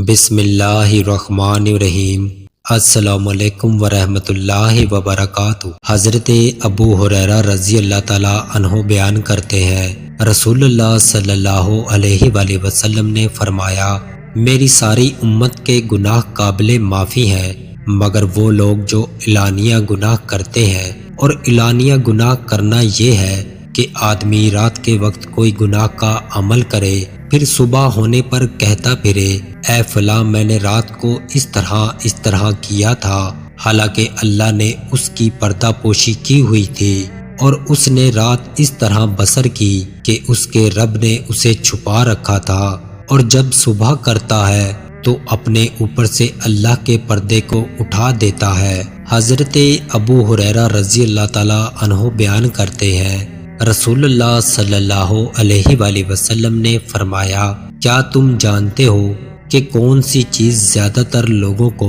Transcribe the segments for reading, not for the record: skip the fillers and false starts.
بسم اللہ الرحمن الرحیم۔ السلام علیکم ورحمۃ اللہ وبرکاتہ۔ حضرت ابو ہریرہ رضی اللہ تعالیٰ عنہ بیان کرتے ہیں، رسول اللہ صلی اللہ علیہ وآلہ وسلم نے فرمایا، میری ساری امت کے گناہ قابل معافی ہیں مگر وہ لوگ جو اعلانیہ گناہ کرتے ہیں، اور اعلانیہ گناہ کرنا یہ ہے کہ آدمی رات کے وقت کوئی گناہ کا عمل کرے، پھر صبح ہونے پر کہتا پھرے، اے فلاں میں نے رات کو اس طرح کیا تھا، حالانکہ اللہ نے اس کی پردہ پوشی کی ہوئی تھی اور اس نے رات اس طرح بسر کی کہ اس کے رب نے اسے چھپا رکھا تھا، اور جب صبح کرتا ہے تو اپنے اوپر سے اللہ کے پردے کو اٹھا دیتا ہے۔ حضرت ابو ہریرہ رضی اللہ تعالیٰ عنہ بیان کرتے ہیں، رسول اللہ صلی اللہ علیہ وآلہ وسلم نے فرمایا، کیا تم جانتے ہو کہ کون سی چیز زیادہ تر لوگوں کو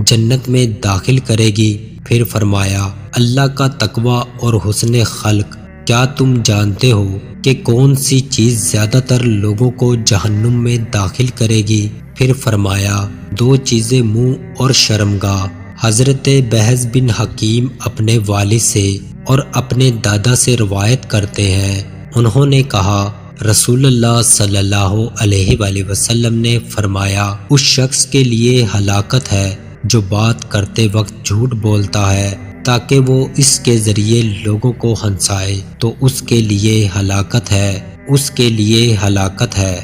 جنت میں داخل کرے گی؟ پھر فرمایا، اللہ کا تقوی اور حسن خلق۔ کیا تم جانتے ہو کہ کون سی چیز زیادہ تر لوگوں کو جہنم میں داخل کرے گی؟ پھر فرمایا، دو چیزیں منہ اور شرمگاہ۔ حضرت بہز بن حکیم اپنے والد سے اور اپنے دادا سے روایت کرتے ہیں، انہوں نے کہا، رسول اللہ صلی اللہ علیہ وآلہ وسلم نے فرمایا، اس شخص کے لیے ہلاکت ہے جو بات کرتے وقت جھوٹ بولتا ہے تاکہ وہ اس کے ذریعے لوگوں کو ہنسائے، تو اس کے لیے ہلاکت ہے، اس کے لیے ہلاکت ہے۔